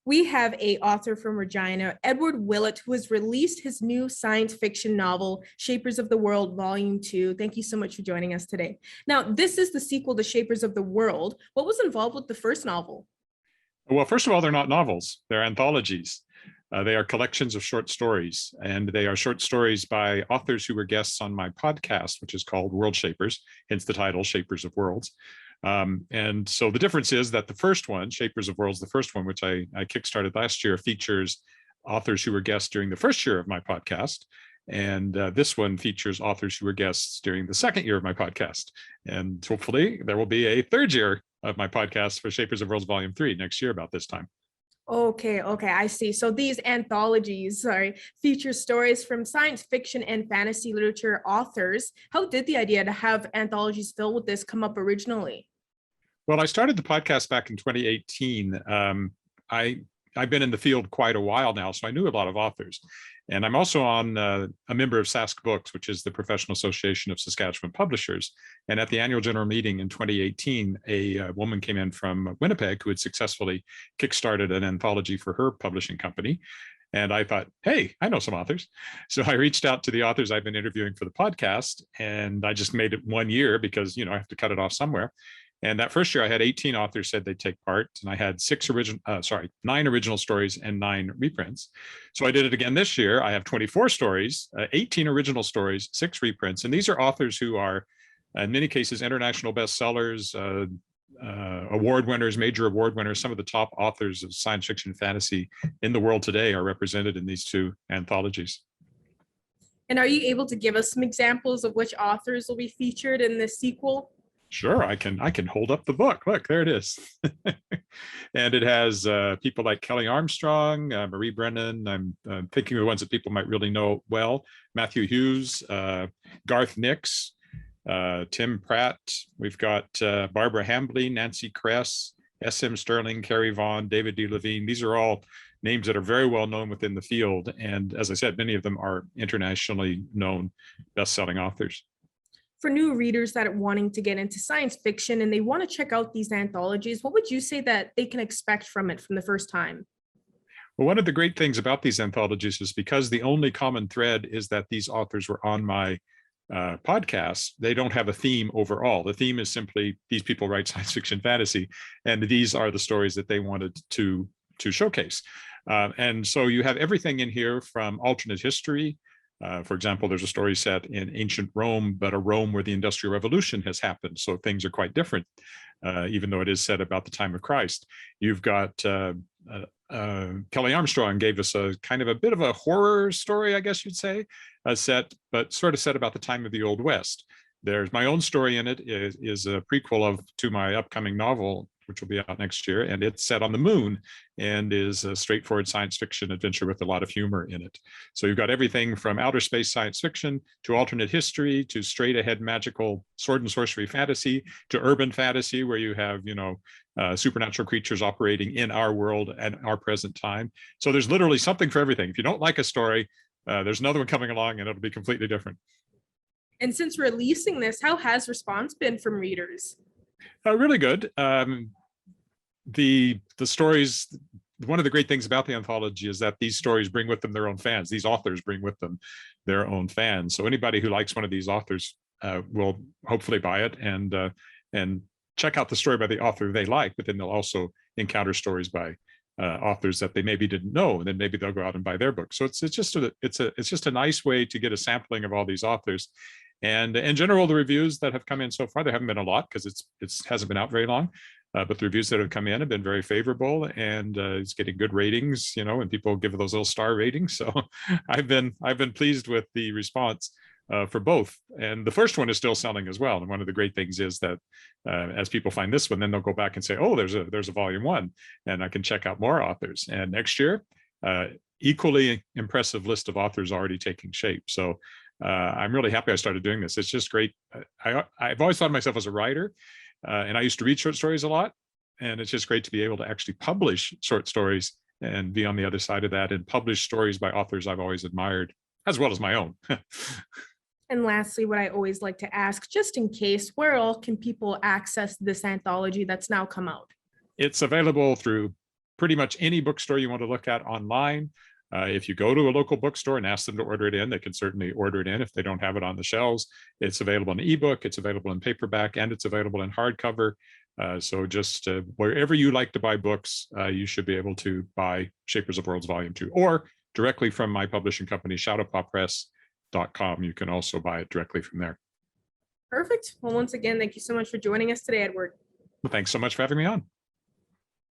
We have a author from Regina, Edward Willett, who has released his new science fiction novel, Shapers of the World, Volume 2. Thank you so much for joining us today. Now, this is the sequel to Shapers of the World. What was involved with the first novel? Well, first of all, they're not novels, they're anthologies. They are collections of short stories, and they are short stories by authors who were guests on my podcast, which is called World Shapers, hence the title, Shapers of Worlds. And so the difference is that the first one, Shapers of Worlds, the first one, which I kickstarted last year, features authors who were guests during the first year of my podcast. And this one features authors who were guests during the second year of my podcast. And hopefully there will be a third year of my podcast for Shapers of Worlds Volume 3 next year about this time. Okay, I see. So these anthologies, feature stories from science fiction and fantasy literature authors. How did the idea to have anthologies filled with this come up originally? Well, I started the podcast back in 2018. I've been in the field quite a while now, so I knew a lot of authors. And I'm also on a member of SASC Books, which is the Professional Association of Saskatchewan Publishers. And at the annual general meeting in 2018, a woman came in from Winnipeg who had successfully kickstarted an anthology for her publishing company. And I thought, hey, I know some authors. So I reached out to the authors I've been interviewing for the podcast, and I just made it 1 year because, I have to cut it off somewhere. And that first year I had 18 authors said they'd take part, and I had 9 original stories and 9 reprints. So I did it again this year. I have 24 stories, 18 original stories, 6 reprints. And these are authors who are, in many cases, international bestsellers, award winners, major award winners. Some of the top authors of science fiction and fantasy in the world today are represented in these 2 anthologies. And are you able to give us some examples of which authors will be featured in this sequel? Sure, I can hold up the book. Look, there it is. And it has people like Kelly Armstrong, Marie Brennan. I'm thinking of the ones that people might really know well. Matthew Hughes, Garth Nix, Tim Pratt. We've got Barbara Hambly, Nancy Kress, S.M. Sterling, Carrie Vaughn, David D. Levine. These are all names that are very well known within the field. And as I said, many of them are internationally known best-selling authors. For new readers that are wanting to get into science fiction and they want to check out these anthologies, what would you say that they can expect from it from the first time? Well, one of the great things about these anthologies is because the only common thread is that these authors were on my podcast, they don't have a theme overall. The theme is simply these people write science fiction fantasy, and these are the stories that they wanted to showcase. And so you have everything in here from alternate history. For example, there's a story set in ancient Rome, but a Rome where the Industrial Revolution has happened. So things are quite different, even though it is set about the time of Christ. You've got Kelly Armstrong gave us a kind of a bit of a horror story, I guess you'd say, but sort of set about the time of the Old West. There's my own story in it, is a prequel to my upcoming novel, which will be out next year, and it's set on the moon and is a straightforward science fiction adventure with a lot of humor in it. So you've got everything from outer space science fiction to alternate history to straight ahead magical sword and sorcery fantasy to urban fantasy, where you have, supernatural creatures operating in our world and our present time. So there's literally something for everything. If you don't like a story, there's another one coming along and it'll be completely different. And since releasing this, how has response been from readers? Really good. The stories, one of the great things about the anthology is that these stories bring with them their own fans. These authors bring with them their own fans. So anybody who likes one of these authors will hopefully buy it and check out the story by the author they like, but then they'll also encounter stories by authors that they maybe didn't know, and then maybe they'll go out and buy their book. So it's just a nice way to get a sampling of all these authors. And in general, the reviews that have come in so far, there haven't been a lot because it hasn't been out very long, but the reviews that have come in have been very favorable, and it's getting good ratings, and people give those little star ratings. So I've been pleased with the response for both. And the first one is still selling as well. And one of the great things is that as people find this one, then they'll go back and say, oh, there's a volume 1, and I can check out more authors. And next year, equally impressive list of authors already taking shape. So I'm really happy I started doing this. It's just great. I've always thought of myself as a writer, and I used to read short stories a lot. And it's just great to be able to actually publish short stories and be on the other side of that and publish stories by authors I've always admired, as well as my own. And lastly, what I always like to ask, just in case, where all can people access this anthology that's now come out? It's available through pretty much any bookstore you want to look at online. If you go to a local bookstore and ask them to order it in, they can certainly order it in if they don't have it on the shelves. It's available in ebook, it's available in paperback, and it's available in hardcover. So just wherever you like to buy books, you should be able to buy Shapers of Worlds Volume 2, or directly from my publishing company, shadowpawpress.com. You can also buy it directly from there. Perfect. Well, once again, thank you so much for joining us today, Edward. Well, thanks so much for having me on.